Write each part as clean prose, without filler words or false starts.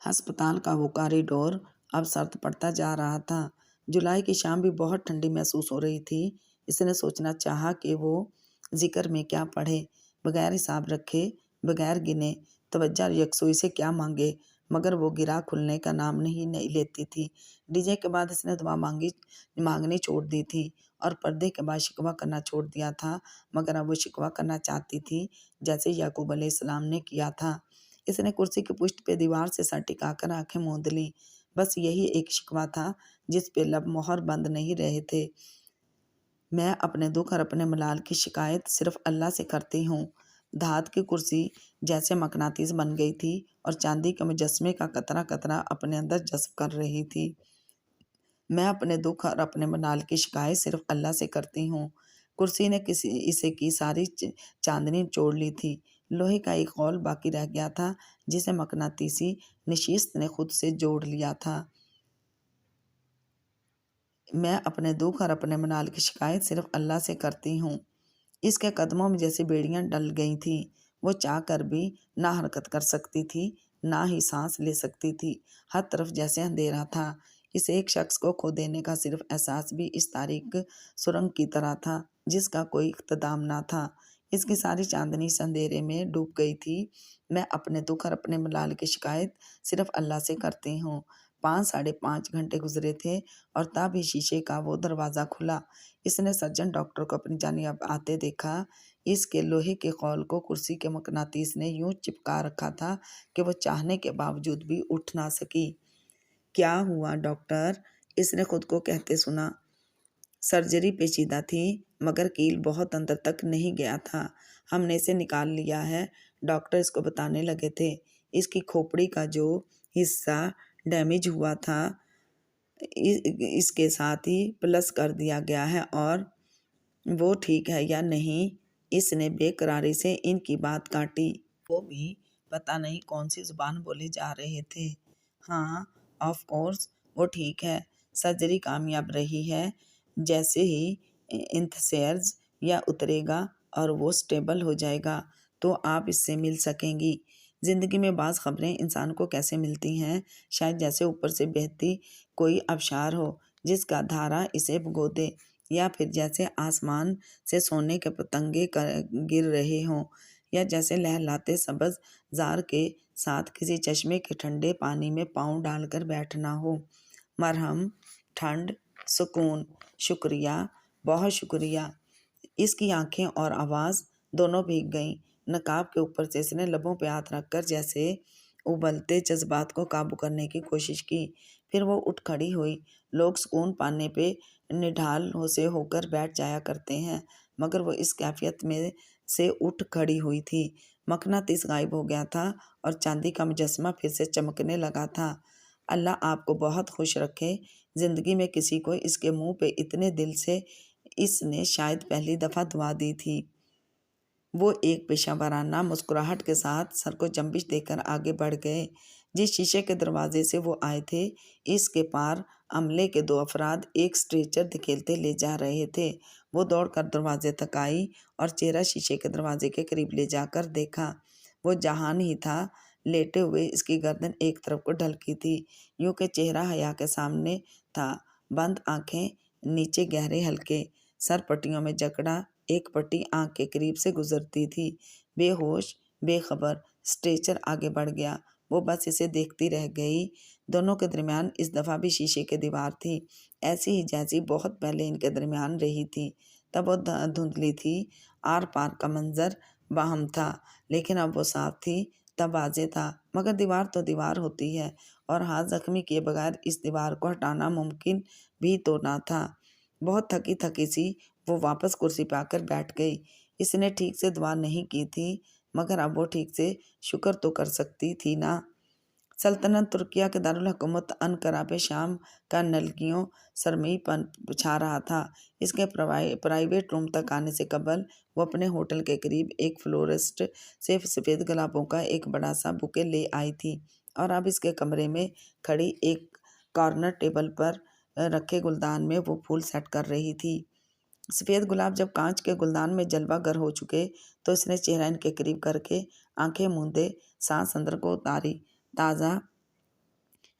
ہسپتال کا وہ کاریڈور اب سرد پڑتا جا رہا تھا۔ جولائی کی شام بھی بہت ٹھنڈی محسوس ہو رہی تھی۔ اس نے سوچنا چاہا کہ وہ ذکر میں کیا پڑھے، بغیر حساب رکھے، بغیر گنے، توجہ اور یکسوئی سے کیا مانگے، مگر وہ گرا کھلنے کا نام نہیں لیتی تھی۔ ڈی جے کے بعد اس نے دعا مانگنی چھوڑ دی تھی اور پردے کے بعد شکوہ کرنا چھوڑ دیا تھا، مگر اب وہ شکوہ کرنا چاہتی تھی جیسے یعقوب علیہ السلام نے کیا تھا۔ اس نے کرسی کی پشت پہ دیوار سے سر ٹکا کر آنکھیں موند لیں۔ بس یہی ایک شکوہ تھا جس پہ لب مہر بند نہیں رہے تھے۔ میں اپنے دکھ اور اپنے ملال کی شکایت صرف اللہ سے کرتی ہوں۔ دھات کی کرسی جیسے مقناطیس بن گئی تھی اور چاندی کے مجسمے کا قطرہ قطرہ اپنے اندر جذب کر رہی تھی۔ میں اپنے دکھ اور اپنے ملال کی شکایت صرف اللہ سے کرتی ہوں۔ کرسی نے اسے کی ساری چاندنی چوڑ لی تھی۔ لوہے کا ایک غول باقی رہ گیا تھا جسے مقناطیسی نشست نے خود سے جوڑ لیا تھا۔ میں اپنے دکھ اور اپنے ملال کی شکایت صرف اللہ سے کرتی ہوں۔ اس کے قدموں میں جیسے بیڑیاں ڈل گئی تھیں۔ وہ چاہ کر بھی نہ حرکت کر سکتی تھی، نہ ہی سانس لے سکتی تھی۔ ہر طرف جیسے اندھیرا تھا۔ اس ایک شخص کو کھو دینے کا صرف احساس بھی اس تاریک سرنگ کی طرح تھا جس کا کوئی اختتام نہ تھا۔ اس کی ساری چاندنی اس اندھیرے میں ڈوب گئی تھی۔ میں اپنے دکھ اور اپنے ملال کی شکایت صرف اللہ سے کرتی ہوں۔ 5 گھنٹے گزرے تھے اور تب ہی شیشے کا وہ دروازہ کھلا۔ اس نے سرجن ڈاکٹر کو اپنی جانب آتے دیکھا۔ اس کے لوہے کے غول کو کرسی کے مقناطیس نے یوں چپکا رکھا تھا کہ وہ چاہنے کے باوجود بھی اٹھ نہ سکی۔ کیا ہوا ڈاکٹر؟ اس نے خود کو کہتے سنا۔ سرجری پیچیدہ تھی مگر کیل بہت اندر تک نہیں گیا تھا۔ ہم نے اسے نکال لیا ہے، ڈاکٹر اس کو بتانے لگے تھے۔ اس کی کھوپڑی کا جو حصہ ڈیمیج ہوا تھا اس کے ساتھ ہی پلس کر دیا گیا ہے اور وہ ٹھیک ہے یا نہیں؟ اس نے بے قراری سے ان کی بات کاٹی۔ وہ بھی پتہ نہیں کون سی زبان بولے جا رہے تھے۔ ہاں آف کورس وہ ٹھیک ہے، سرجری کامیاب رہی ہے۔ جیسے ہی انتھیسیرز یا اترے گا اور وہ سٹیبل ہو جائے گا تو آپ اس سے مل سکیں گی۔ زندگی میں بعض خبریں انسان کو کیسے ملتی ہیں، شاید جیسے اوپر سے بہتی کوئی آبشار ہو جس کا دھارا اسے بھگو دے، یا پھر جیسے آسمان سے سونے کے پتنگے گر رہے ہوں، یا جیسے لہلاتے سبز زار کے ساتھ کسی چشمے کے ٹھنڈے پانی میں پاؤں ڈال کر بیٹھنا ہو۔ مرہم، ٹھنڈ، سکون، شکریہ، بہت شکریہ۔ اس کی آنکھیں اور آواز دونوں بھیگ گئیں۔ نقاب کے اوپر سے اس نے لبوں پہ ہاتھ رکھ کر جیسے ابلتے جذبات کو قابو کرنے کی کوشش کی۔ پھر وہ اٹھ کھڑی ہوئی۔ لوگ سکون پانے پہ نڈھال سے ہو کر بیٹھ جایا کرتے ہیں، مگر وہ اس کیفیت میں سے اٹھ کھڑی ہوئی تھی۔ مقناطیس غائب ہو گیا تھا اور چاندی کا مجسمہ پھر سے چمکنے لگا تھا۔ اللہ آپ کو بہت خوش رکھے۔ زندگی میں کسی کو اس کے منہ پہ اتنے دل سے اس نے شاید پہلی دفعہ دعا دی تھی۔ وہ ایک پیشہ ورانہ مسکراہٹ کے ساتھ سر کو جنبش دے کر آگے بڑھ گئے۔ جس شیشے کے دروازے سے وہ آئے تھے اس کے پار عملے کے 2 افراد ایک اسٹریچر دھکیلتے لے جا رہے تھے۔ وہ دوڑ کر دروازے تک آئی اور چہرہ شیشے کے دروازے کے قریب لے جا کر دیکھا۔ وہ جہان ہی تھا، لیٹے ہوئے اس کی گردن ایک طرف کو ڈھلکی تھی، یوں کہ چہرہ حیا کے سامنے تھا، بند آنکھیں، نیچے گہرے حلقے، سر پٹیوں میں جکڑا، ایک پٹی آنکھ کے قریب سے گزرتی تھی۔ بے ہوش، بے خبر، اسٹریچر آگے بڑھ گیا۔ وہ بس اسے دیکھتی رہ گئی۔ دونوں کے درمیان اس دفعہ بھی شیشے کی دیوار تھی، ایسی ہی جیسی بہت پہلے ان کے درمیان رہی تھی۔ تب وہ دھندلی تھی، آر پار کا منظر باہم تھا، لیکن اب وہ صاف تھی، تب واضح تھا۔ مگر دیوار تو دیوار ہوتی ہے اور ہاتھ زخمی کیے بغیر اس دیوار کو ہٹانا ممکن بھی تو نہ تھا۔ بہت تھکی تھکی سی وہ واپس کرسی پہ آ کر بیٹھ گئی۔ اس نے ٹھیک سے دعا نہیں کی تھی، مگر اب وہ ٹھیک سے شکر تو کر سکتی تھی نا۔ سلطنت ترکیہ کے دارالحکومت انقرہ پہ شام کا نلکیوں سرمئی چھا رہا تھا۔ اس کے پرائیویٹ روم تک آنے سے قبل وہ اپنے ہوٹل کے قریب ایک فلورسٹ سے سفید گلابوں کا ایک بڑا سا بوکے لے آئی تھی اور اب اس کے کمرے میں کھڑی ایک کارنر ٹیبل پر رکھے گلدان میں وہ پھول سیٹ کر رہی تھی۔ سفید گلاب جب کانچ کے گلدان میں جلوہ گر ہو چکے تو اس نے چہرہ ان کے قریب کر کے آنکھیں موندے سانس اندر کو اتاری۔ تازہ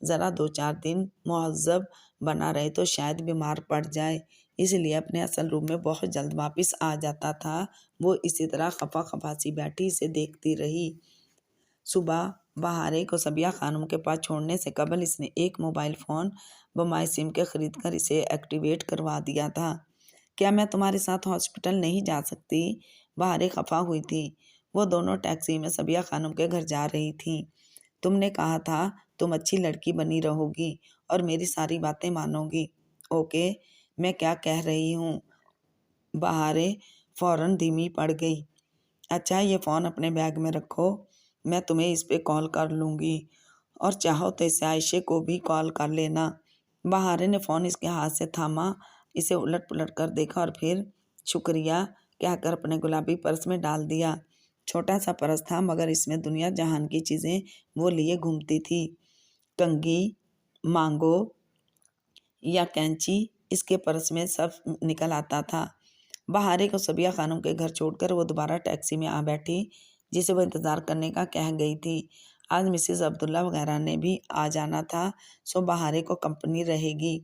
ذرا 2-4 دن مہذب بنا رہے تو شاید بیمار پڑ جائے، اس لیے اپنے اصل روم میں بہت جلد واپس آ جاتا تھا۔ وہ اسی طرح خفا خفا سی بیٹھی اسے دیکھتی رہی۔ صبح بہارے کو صبیہ خانم کے پاس چھوڑنے سے قبل اس نے ایک موبائل فون بمائے سم کے خرید کر اسے ایکٹیویٹ کروا دیا تھا۔ کیا میں تمہارے ساتھ ہاسپٹل نہیں جا سکتی؟ بہارے خفا ہوئی تھی۔ وہ دونوں ٹیکسی میں صبیہ خانم کے گھر جا رہی تھیں۔ تم نے کہا تھا تم اچھی لڑکی بنی رہو گی اور میری ساری باتیں مانو گی۔ اوکے، میں کیا کہہ رہی ہوں؟ بہارے فوراً دھیمی پڑ گئی۔ اچھا، یہ فون اپنے بیگ میں رکھو، میں تمہیں اس پہ کال کر لوں گی، اور چاہو تو اسے عائشہ کو بھی کال کر لینا۔ بہارے نے فون اس کے ہاتھ سے تھاما، اسے الٹ پلٹ کر دیکھا اور پھر شکریہ کہہ کر اپنے گلابی پرس میں ڈال دیا۔ چھوٹا سا پرس تھا مگر اس میں دنیا جہان کی چیزیں وہ لیے گھومتی تھی۔ کنگھی، مانگو یا کینچی، اس کے پرس میں سب نکل آتا تھا۔ بہارے کو صبیہ خانم کے گھر چھوڑ کر وہ دوبارہ ٹیکسی میں آ بیٹھی جسے وہ انتظار کرنے کا کہہ گئی تھی۔ آج مسز عبداللہ وغیرہ نے بھی آ جانا تھا، سو بہارے کو کمپنی رہے گی۔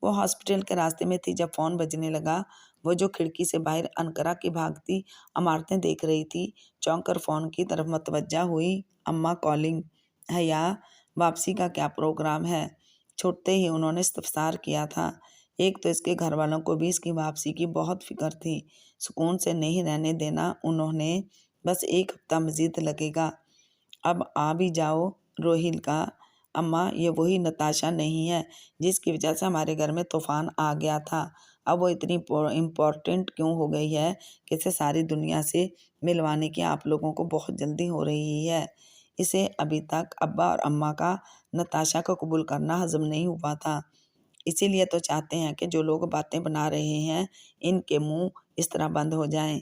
وہ ہاسپٹل کے راستے میں تھی جب فون بجنے لگا۔ وہ جو کھڑکی سے باہر انقرہ کی بھاگتی عمارتیں دیکھ رہی تھی، چونک کر فون کی طرف متوجہ ہوئی۔ اماں کالنگ۔ حیا، واپسی کا کیا پروگرام ہے؟ چھوٹتے ہی انہوں نے استفسار کیا تھا۔ ایک تو اس کے گھر والوں کو بھی اس کی واپسی کی بہت فکر تھی۔ سکون سے نہیں رہنے دینا انہوں نے، بس 1 ہفتہ مزید لگے گا۔ اب آ بھی جاؤ روہیل کا۔ اماں، یہ وہی نتاشا نہیں ہے جس کی وجہ سے ہمارے گھر میں طوفان آ گیا تھا؟ اب وہ اتنی امپورٹنٹ کیوں ہو گئی ہے کہ اسے ساری دنیا سے ملوانے کی آپ لوگوں کو بہت جلدی ہو رہی ہے؟ اسے ابھی تک ابا اور اماں کا نتاشا کو قبول کرنا ہضم نہیں ہوا تھا، اسی لیے تو چاہتے ہیں کہ جو لوگ باتیں بنا رہے ہیں ان کے منہ اس طرح بند ہو جائیں۔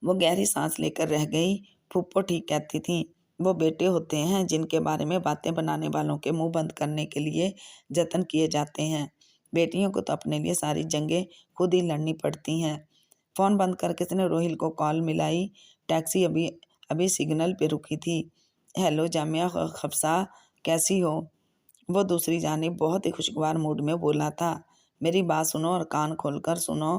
وہ گہری سانس لے کر رہ گئی۔ پھپھو ٹھیک کہتی تھیں، وہ بیٹے ہوتے ہیں جن کے بارے میں باتیں بنانے والوں کے منہ بند کرنے کے لیے جتن کیے جاتے ہیں۔ بیٹیوں کو تو اپنے لیے ساری جنگیں خود ہی لڑنی پڑتی ہیں۔ فون بند کر کے اس نے روہیل کو کال ملائی۔ ٹیکسی ابھی سگنل پہ رکی تھی۔ ہیلو جامعہ خفصہ، کیسی ہو؟ وہ دوسری جانب بہت ہی خوشگوار موڈ میں بولا تھا۔ میری بات سنو اور کان کھول کر سنو،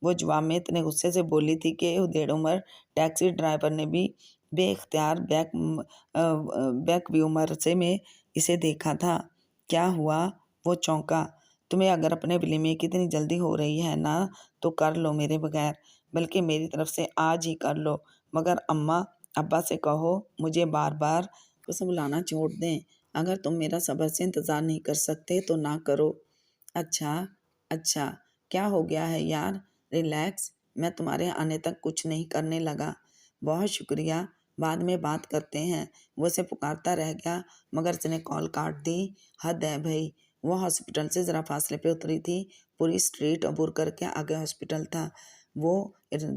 وہ جواب میں اتنے غصے سے بولی تھی کہ دیڑھ عمر ٹیکسی ڈرائیور نے بھی بے اختیار بیک ویومر سے میں اسے دیکھا تھا۔ کیا ہوا؟ وہ چونکا۔ تمہیں اگر اپنے بلی میں کتنی جلدی ہو رہی ہے نا تو کر لو میرے بغیر، بلکہ میری طرف سے آج ہی کر لو، مگر اماں ابا سے کہو مجھے بار بار کو بلانا چھوڑ دیں۔ اگر تم میرا صبر سے انتظار نہیں کر سکتے تو نہ کرو۔ اچھا، کیا ہو گیا ہے یار؟ ریلیکس، میں تمہارے آنے تک کچھ نہیں کرنے لگا۔ بہت شکریہ، بعد میں بات کرتے ہیں۔ وہ اسے پکارتا رہ گیا مگر اس نے کال کاٹ دی۔ حد ہے بھائی۔ وہ ہاسپٹل سے ذرا فاصلے پہ اتری تھی، پوری اسٹریٹ عبور کر کے آگے ہاسپٹل تھا۔ وہ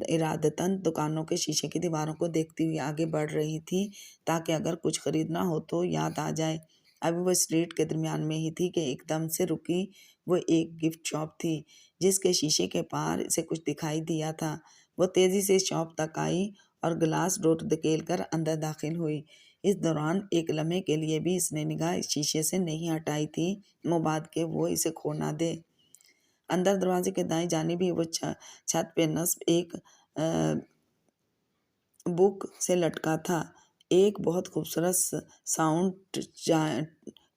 ارادتاً دکانوں کے شیشے کی دیواروں کو دیکھتی ہوئی آگے بڑھ رہی تھی تاکہ اگر کچھ خریدنا ہو تو یاد آ جائے۔ ابھی وہ اسٹریٹ کے درمیان میں ہی تھی کہ ایک دم سے رکی۔ وہ ایک گفٹ شاپ تھی جس کے شیشے کے پار اسے کچھ دکھائی دیا تھا۔ وہ تیزی سے شاپ تک آئی اور گلاس ڈور دھکیل کر اندر داخل ہوئی۔ اس دوران ایک لمحے کے لیے بھی اس نے نگاہ اس شیشے سے نہیں ہٹائی تھی، مباد کہ وہ اسے کھو نہ دے۔ اندر دروازے کے دائیں جانب ہی وہ چھت پہ نصب ایک بک سے لٹکا تھا، ایک بہت خوبصورت ساؤنڈ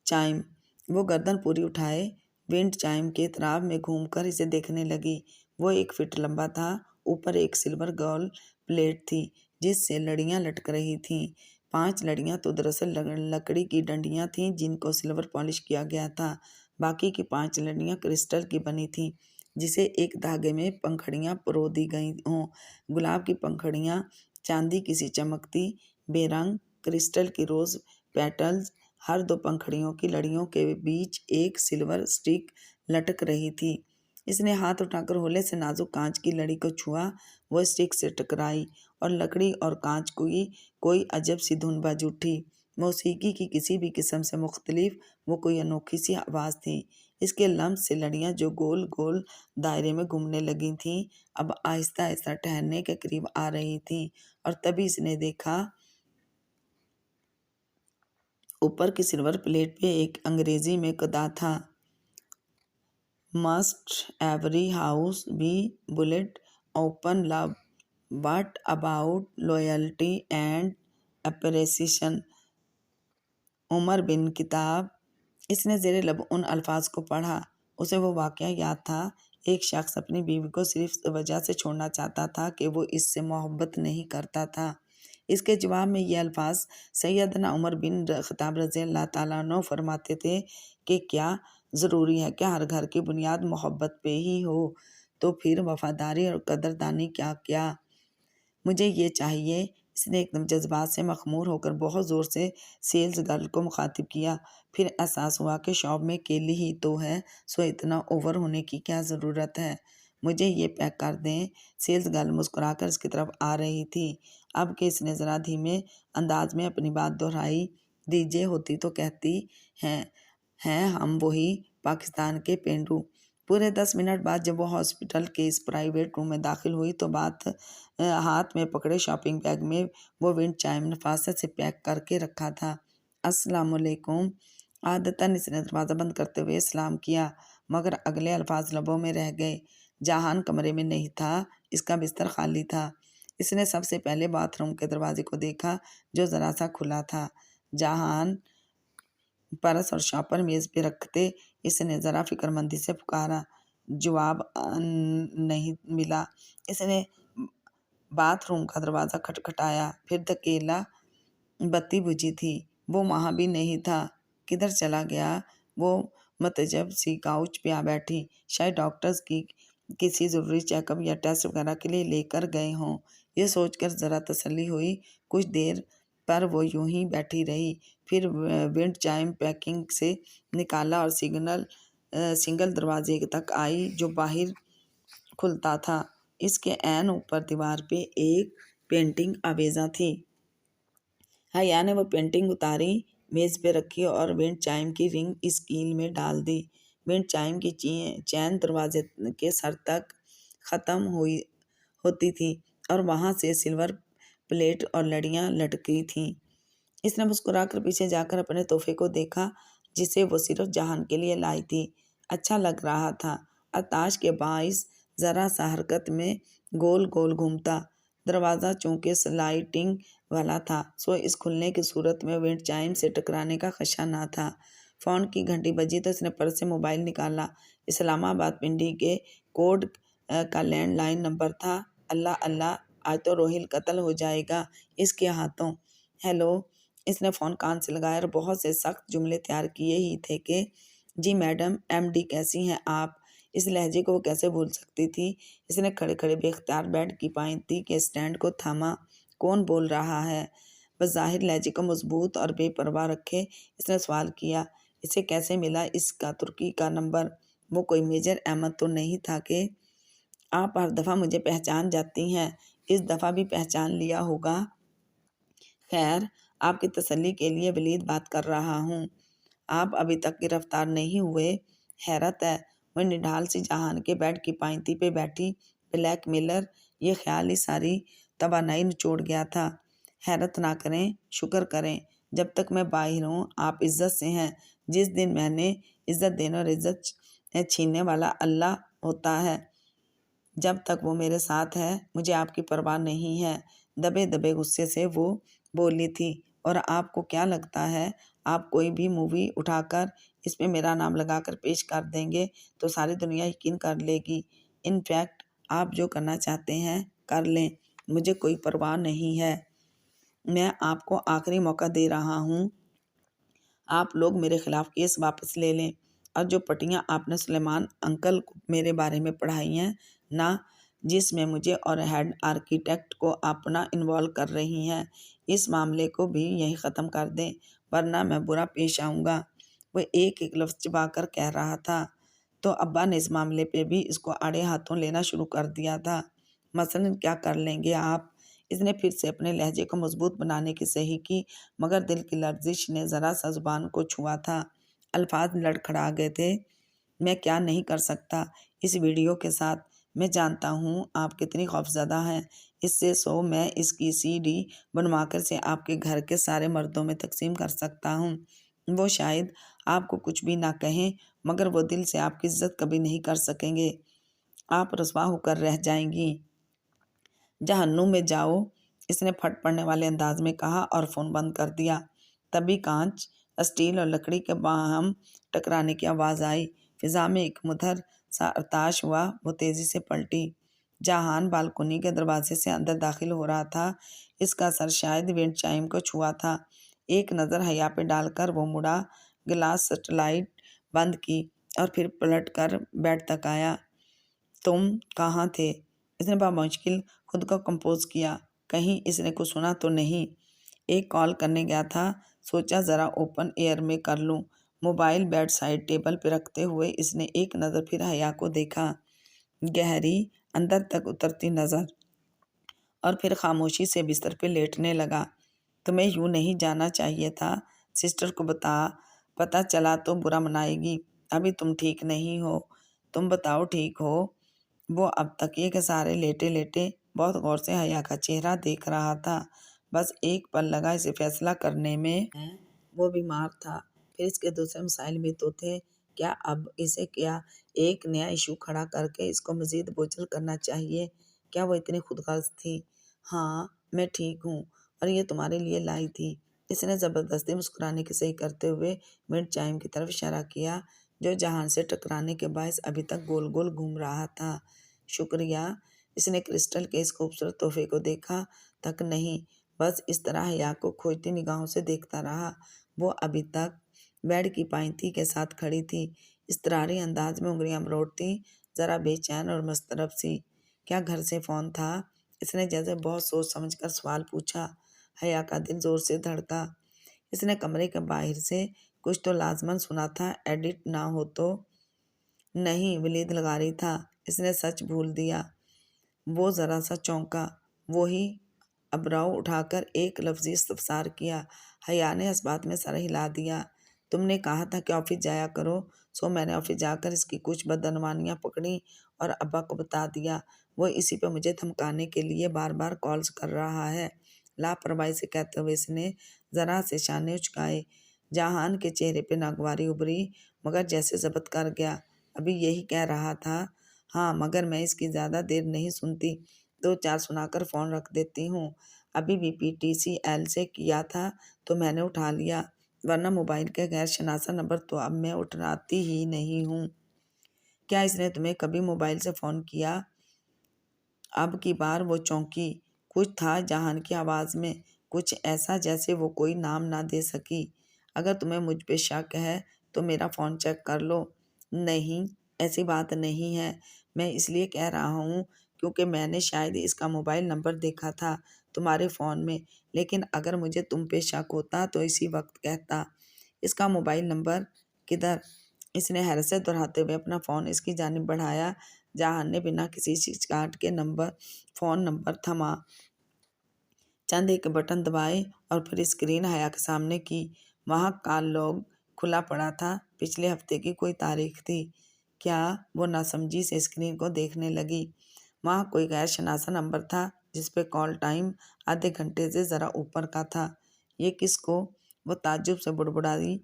چائم۔ وہ گردن پوری اٹھائے ونڈ چائم کے اطراف میں گھوم کر اسے دیکھنے لگی۔ وہ 1 فٹ لمبا تھا، اوپر ایک سلور گول پلیٹ تھی جس سے لڑیاں لٹک رہی تھیں۔ 5 لڑیاں تو دراصل لکڑی کی ڈنڈیاں تھیں جن کو سلور پالش کیا گیا تھا، باقی کی 5 لڑیاں کرسٹل کی بنی تھیں جسے ایک دھاگے میں پنکھڑیاں پرو دی گئی ہوں۔ گلاب کی پنکھڑیاں، چاندی کی سی چمکتی بے رنگ کرسٹل کی روز پیٹلز، ہر 2 پنکھڑیوں کی لڑیوں کے بیچ ایک سلور سٹک لٹک رہی تھی۔ اس نے ہاتھ اٹھا کر ہولے سے نازک کانچ کی لڑی کو چھوا، وہ سٹک سے ٹکرائی اور لکڑی اور کانچ کی کوئی عجب سی دھن بج اٹھی۔ موسیقی کی کسی بھی قسم سے مختلف وہ کوئی انوکھی سی آواز تھی۔ اس کے لمس سے لڑیاں جو گول گول دائرے میں گھومنے لگی تھیں اب آہستہ آہستہ ٹھہرنے کے قریب آ رہی تھیں، اور تبھی اس نے دیکھا اوپر کی سلور پلیٹ پہ ایک انگریزی میں کدا تھا، must every house be built open love but about loyalty and appreciation. Umar بن کتاب. اس نے زیر لب ان الفاظ کو پڑھا. اسے وہ واقعہ یاد تھا. ایک شخص اپنی بیوی کو صرف اس وجہ سے چھوڑنا چاہتا تھا کہ وہ اس سے محبت نہیں کرتا تھا. اس کے جواب میں یہ الفاظ سیدنا عمر بن خطاب رضی اللہ تعالیٰ عنہ فرماتے تھے کہ کیا ضروری ہے کہ ہر گھر کی بنیاد محبت پہ ہی ہو، تو پھر وفاداری اور قدردانی کیا کیا. مجھے یہ چاہیے. اس نے ایک دم جذبات سے مخمور ہو کر بہت زور سے سیلز گرل کو مخاطب کیا. پھر احساس ہوا کہ شاپ میں کیلی ہی تو ہے، سو اتنا اوور ہونے کی کیا ضرورت ہے. مجھے یہ پیک کر دیں. سیلز گرل مسکرا کر اس کی طرف آ رہی تھی. اب کہ اس نے ذرا دھیمے انداز میں اپنی بات دہرائی، دیجیے ہوتی تو کہتی ہیں ہم وہی پاکستان کے پینڈو. پورے 10 منٹ بعد جب وہ ہاسپٹل کے اس پرائیویٹ روم میں داخل ہوئی تو بات ہاتھ میں پکڑے شاپنگ بیگ میں وہ ونڈ چائم نفاست سے پیک کر کے رکھا تھا. السلام علیکم. عادتاً اس نے دروازہ بند کرتے ہوئے سلام کیا، مگر اگلے الفاظ لبوں میں رہ گئے. جہان کمرے میں نہیں تھا، اس کا بستر خالی تھا. اس نے سب سے پہلے باتھ روم کے دروازے کو دیکھا جو ذرا سا کھلا تھا. جہان پرس اور شاپر میز پہ رکھتے اس نے ذرا فکر مندی سے پکارا. جواب نہیں ملا. اس نے باتھ روم کا دروازہ کھٹکھٹایا، پھر دھکیلا. بتی بجھی تھی. وہ وہاں بھی نہیں تھا. کدھر چلا گیا؟ وہ متجب سی کاؤچ پہ آ بیٹھی. شاید ڈاکٹرز کی کسی ضروری چیک اپ یا ٹیسٹ وغیرہ کے لیے لے کر گئے ہوں. یہ سوچ کر ذرا تسلی ہوئی. کچھ دیر پر وہ یوں ہی بیٹھی رہی. پھر ونڈ چائم پیکنگ سے نکالا اور سنگل دروازے تک آئی جو باہر کھلتا تھا. اس کے عین اوپر دیوار پہ ایک پینٹنگ آویزاں تھی. حیا نے وہ پینٹنگ اتاری، میز پہ رکھی اور ونڈ چائم کی رنگ اس کیل میں ڈال دی. ونڈ چائم کی چین دروازے کے سر تک ختم ہوتی تھی اور وہاں سے سلور پلیٹ اور لڑیاں لٹکی تھیں. اس نے مسکرا کر پیچھے جا کر اپنے تحفے کو دیکھا جسے وہ صرف جہان کے لیے لائی تھی. اچھا لگ رہا تھا. ارتاش کے باعث ذرا سا حرکت میں گول گول گھومتا. دروازہ چونکہ سلائٹنگ والا تھا سو اس کھلنے کی صورت میں ونڈ چائم سے ٹکرانے کا خدشہ نہ تھا. فون کی گھنٹی بجی تو اس نے پرس سے موبائل نکالا. اسلام آباد پنڈی کے کوڈ کا لینڈ لائن نمبر تھا. اللہ اللہ، آج تو روہل قتل ہو جائے گا اس کے ہاتھوں. ہیلو. اس نے فون کان سے لگایا اور بہت سے سخت جملے تیار کیے ہی تھے کہ جی میڈم ایم ڈی کیسی ہیں آپ. اس لہجے کو وہ کیسے بھول سکتی تھی. اس نے کھڑے کھڑے بے اختیار بیڈ کی پائنتی کے اسٹینڈ کو تھاما. کون بول رہا ہے؟ بظاہر لہجے کو مضبوط اور بے پرواہ رکھے اس نے سوال کیا. اسے کیسے ملا اس کا ترکی کا نمبر؟ وہ کوئی میجر احمد تو نہیں تھا کہ آپ ہر دفعہ مجھے پہچان جاتی ہیں، اس دفعہ بھی پہچان لیا ہوگا. خیر، آپ کی تسلی کے لیے ولید بات کر رہا ہوں. آپ ابھی تک گرفتار نہیں ہوئے؟ حیرت ہے. وہ نڈھال سی جہان کے بیڈ کی پائنتی پہ بیٹھی. بلیک میلر، یہ خیال ہی ساری توانائی نچوڑ گیا تھا. حیرت نہ کریں، شکر کریں. جب تک میں باہر ہوں آپ عزت سے ہیں. جس دن میں نے عزت دینے اور عزت چھیننے والا اللہ ہوتا ہے، جب تک وہ میرے ساتھ ہے مجھے آپ کی پرواہ نہیں ہے. دبے دبے غصے سے وہ بولی تھی. اور آپ کو کیا لگتا ہے آپ کوئی بھی مووی اٹھا کر اس پہ میرا نام لگا کر پیش کر دیں گے تو ساری دنیا یقین کر لے گی؟ ان فیکٹ آپ جو کرنا چاہتے ہیں کر لیں، مجھے کوئی پرواہ نہیں ہے. میں آپ کو آخری موقع دے رہا ہوں. آپ لوگ میرے خلاف کیس واپس لے لیں. اور جو پٹیاں آپ نے سلیمان انکل کو میرے بارے میں پڑھائی ہیں نا، جس میں مجھے اور ہیڈ آرکیٹیکٹ کو اپنا انوالو کر رہی ہیں، اس معاملے کو بھی یہیں ختم کر دیں ورنہ میں برا پیش آؤں گا. وہ ایک ایک لفظ چبا کر کہہ رہا تھا تو ابا نے اس معاملے پہ بھی اس کو آڑے ہاتھوں لینا شروع کر دیا تھا. مثلاً کیا کر لیں گے آپ؟ اس نے پھر سے اپنے لہجے کو مضبوط بنانے کی صحیح کی، مگر دل کی لرزش نے ذرا سا زبان کو چھوا تھا. الفاظ لڑکھڑا گئے تھے. میں کیا نہیں کر سکتا اس ویڈیو کے ساتھ. میں جانتا ہوں آپ کتنی خوفزدہ ہیں. اس سے میں اس کی سی ڈی بنوا کر سے آپ کے گھر کے سارے مردوں میں تقسیم کر سکتا ہوں۔ وہ شاید آپ کو کچھ بھی نہ کہیں مگر وہ دل سے آپ کی عزت کبھی نہیں کر سکیں گے۔ آپ رسوا ہو کر رہ جائیں گی۔ جہنم میں جاؤ، اس نے پھٹ پڑنے والے انداز میں کہا اور فون بند کر دیا۔ تبھی کانچ، اسٹیل اور لکڑی کے باہم ٹکرانے کی آواز آئی۔ فضا میں ایک مدھر سا ارتعاش ہوا۔ وہ تیزی سے پلٹی۔ جہان بالکنی کے دروازے سے اندر داخل ہو رہا تھا۔ اس کا سر شاید ونڈ چائم کو چھوا تھا۔ ایک نظر حیا پہ ڈال کر وہ مڑا، گلاس سیٹلائٹ بند کی اور پھر پلٹ کر بیڈ تک آیا۔ تم کہاں تھے؟ اس نے بمشکل خود کو کمپوز کیا۔ کہیں اس نے کچھ سنا تو نہیں؟ ایک کال کرنے گیا تھا، سوچا ذرا اوپن ایئر میں کر لوں۔ موبائل بیڈ سائڈ ٹیبل پہ رکھتے ہوئے اس نے ایک نظر پھر حیا کو دیکھا، گہری اندر تک اترتی نظر، اور پھر خاموشی سے بستر پہ لیٹنے لگا۔ تمہیں یوں نہیں جانا چاہیے تھا، سسٹر کو پتہ چلا تو برا منائے گی۔ ابھی تم ٹھیک نہیں ہو، تم بتاؤ ٹھیک ہو؟ وہ اب تکیے کے سہارے لیٹے لیٹے بہت غور سے حیا کا چہرہ دیکھ رہا تھا۔ بس ایک پل لگا اسے فیصلہ کرنے میں۔ وہ بیمار تھا، پھر اس کے دوسرے مسائل بھی تو تھے۔ کیا اب اسے ایک نیا ایشو کھڑا کر کے اس کو مزید بوجھل کرنا چاہیے؟ کیا وہ اتنی خود غرض تھی؟ ہاں میں ٹھیک ہوں، اور یہ تمہارے لیے لائی تھی۔ اس نے زبردستی مسکرانے کی صحیح کرتے ہوئے ونڈ چائم کی طرف اشارہ کیا جو جہان سے ٹکرانے کے باعث ابھی تک گول گول گھوم رہا تھا۔ شکریہ۔ اس نے کرسٹل کے اس خوبصورت تحفے کو دیکھا تک نہیں، بس اس طرح حیا کو کھوجتی نگاہوں سے دیکھتا رہا۔ وہ ابھی تک بیڈ کی پائنتی کے ساتھ کھڑی تھی، اضطراری انداز میں انگلیاں مروڑتی، ذرا بے چین اور مضطرب سی۔ کیا گھر سے فون تھا؟ اس نے جیسے بہت سوچ سمجھ کر سوال پوچھا۔ حیا کا دل زور سے دھڑکا۔ اس نے کمرے کے باہر سے کچھ تو لازماً سنا تھا، ایڈٹ نہ ہو تو۔ نہیں، ولید لغاری تھا۔ اس نے سچ بھول دیا۔ وہ ذرا سا چونکا، وہی ابرو اٹھا کر ایک لفظی استفسار کیا۔ حیا نے اس بات میں سر ہلا دیا۔ تم نے کہا تھا کہ آفس جایا کرو، میں نے آفس جا کر اس کی کچھ بدعنوانیاں پکڑیں اور ابا کو بتا دیا۔ وہ اسی پہ مجھے دھمکانے کے لیے بار بار کالز کر رہا ہے۔ لاپرواہی سے کہتے ہوئے اس نے ذرا سے شانے اچکائے۔ جہان کے چہرے پہ ناگواری ابھری مگر جیسے ضبط کر گیا۔ ابھی یہی کہہ رہا تھا؟ ہاں، مگر میں اس کی زیادہ دیر نہیں سنتی، 2-4 سنا کر فون رکھ دیتی ہوں۔ ابھی بھی PTCL سے کیا تھا تو میں نے اٹھا لیا، ورنہ موبائل کے غیر شناسا نمبر تو اب میں اٹھاتی ہی نہیں ہوں۔ کیا اس نے تمہیں کبھی موبائل سے فون کیا؟ اب کی بار وہ چونکی۔ کچھ تھا جہان کی آواز میں، کچھ ایسا جیسے وہ کوئی نام نہ دے سکی۔ اگر تمہیں مجھ پہ شک ہے تو میرا فون چیک کر لو۔ نہیں، ایسی بات نہیں ہے، میں اس لیے کہہ رہا ہوں کیونکہ میں نے شاید اس کا موبائل نمبر دیکھا تھا تمہارے فون میں، لیکن اگر مجھے تم پہ شک ہوتا تو اسی وقت کہتا۔ اس کا موبائل نمبر کدھر؟ اس نے حیرت سے دہراتے ہوئے اپنا فون اس کی جانب بڑھایا۔ جہان نے بنا کسی ہچکچاہٹ کے فون نمبر تھما، چند ایک بٹن دبائے اور پھر اسکرین حیا کے سامنے کی۔ وہاں کال لاگ کھلا پڑا تھا، پچھلے ہفتے کی کوئی تاریخ تھی۔ کیا؟ وہ ناسمجھی سے اسکرین کو دیکھنے لگی۔ وہاں کوئی غیر شناسا نمبر تھا جس پہ کال ٹائم آدھے گھنٹے سے ذرا اوپر کا تھا۔ یہ کس کو؟ وہ تعجب سے بڑبڑائی،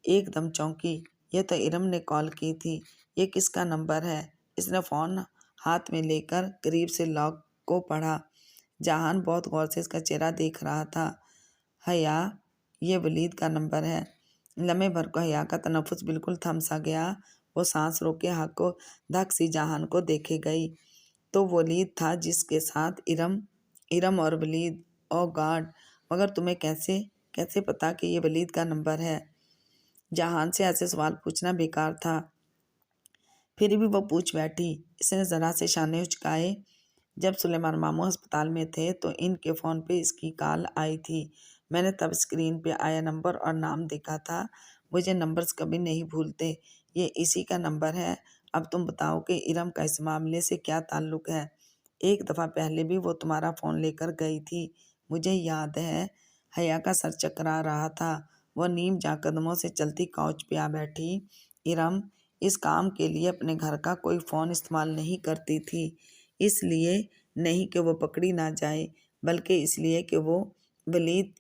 ایک دم چونکی۔ یہ تو ارم نے کال کی تھی۔ یہ کس کا نمبر ہے؟ اس نے فون ہاتھ میں لے کر قریب سے لاگ کو پڑھا۔ جہان بہت غور سے اس کا چہرہ دیکھ رہا تھا۔ حیا، یہ ولید کا نمبر ہے۔ لمحے بھر کو حیا کا تنفس بالکل تھم سا گیا۔ وہ سانس روکے ہک دھک سی جہان کو دیکھے گئی۔ تو ولید تھا جس کے ساتھ ارم اور ولید، او گاڈ! مگر تمہیں کیسے پتا کہ یہ ولید کا نمبر ہے؟ جہان سے ایسے سوال پوچھنا بیکار تھا، پھر بھی وہ پوچھ بیٹھی۔ اس نے ذرا سے شانے اچکائے۔ جب سلیمان ماموں ہسپتال میں تھے تو ان کے فون پہ اس کی کال آئی تھی۔ میں نے تب اسکرین پہ آیا نمبر اور نام دیکھا تھا۔ مجھے نمبرز کبھی نہیں بھولتے۔ یہ اسی کا نمبر ہے۔ اب تم بتاؤ کہ ارم کا اس معاملے سے کیا تعلق ہے؟ ایک دفعہ پہلے بھی وہ تمہارا فون لے کر گئی تھی، مجھے یاد ہے۔ حیا کا سر چکرا رہا تھا۔ وہ نیم جاں قدموں سے چلتی کاؤچ پہ آ بیٹھی۔ ارم اس کام کے لیے اپنے گھر کا کوئی فون استعمال نہیں کرتی تھی، اس لیے نہیں کہ وہ پکڑی نہ جائے بلکہ اس لیے کہ وہ ولید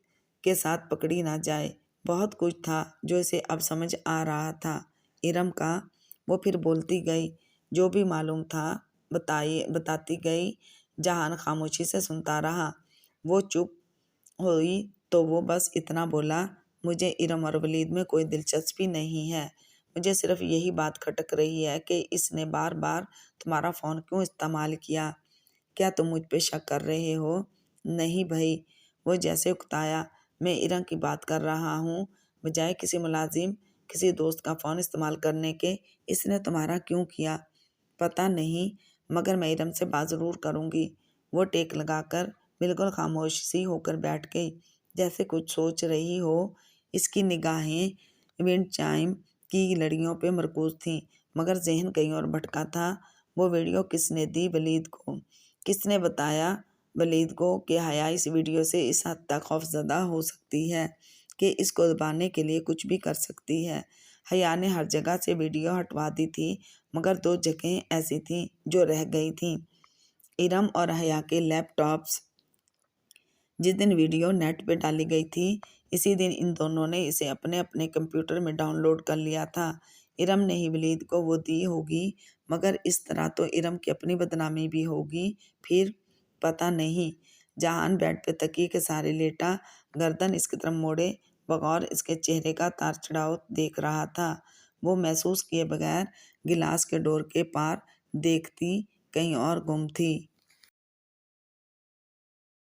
کے ساتھ پکڑی نہ جائے۔ بہت کچھ تھا جو اسے اب سمجھ آ رہا تھا۔ ارم کا وہ پھر بولتی گئی، جو بھی معلوم تھا بتاتی گئی۔ جہان خاموشی سے سنتا رہا۔ وہ چپ ہوئی تو وہ بس اتنا بولا، مجھے ارم اور ولید میں کوئی دلچسپی نہیں ہے۔ مجھے صرف یہی بات کھٹک رہی ہے کہ اس نے بار بار تمہارا فون کیوں استعمال کیا؟ کیا تم مجھ پہ شک کر رہے ہو؟ نہیں بھائی، وہ جیسے اکتایا، میں ارم کی بات کر رہا ہوں۔ بجائے کسی ملازم، کسی دوست کا فون استعمال کرنے کے اس نے تمہارا کیوں کیا؟ پتہ نہیں، مگر میں ارم سے بات ضرور کروں گی۔ وہ ٹیک لگا کر بالکل خاموش سی ہو کر بیٹھ گئی، جیسے کچھ سوچ رہی ہو۔ اس کی نگاہیں ونڈ چائم کی لڑیوں پہ مرکوز تھیں، مگر ذہن کہیں اور بھٹکا تھا۔ وہ ویڈیو کس نے دی ولید کو؟ کس نے بتایا ولید کو کہ حیا اس ویڈیو سے اس حد تک خوفزدہ ہو سکتی ہے کہ اس کو دبانے کے لیے کچھ بھی کر سکتی ہے؟ حیا نے ہر جگہ سے ویڈیو ہٹوا دی تھی، مگر 2 جگہیں ایسی تھیں جو رہ گئی تھیں، ارم اور حیا کے لیپ ٹاپس۔ جس دن ویڈیو نیٹ پہ ڈالی گئی تھی، اسی دن ان دونوں نے اسے اپنے اپنے کمپیوٹر میں ڈاؤن لوڈ کر لیا تھا۔ ارم نے ہی ولید کو وہ دی ہوگی، مگر اس طرح تو ارم کی اپنی بدنامی بھی ہوگی۔ پھر پتہ نہیں۔ جہان بیڈ پہ تکیے کے سہارے لیٹا، گردن اس کی طرف موڑے بغور اس کے چہرے کا تار چڑھاؤ دیکھ رہا تھا۔ وہ محسوس کیے بغیر گلاس کے ڈور کے پار دیکھتی کہیں اور گم تھی۔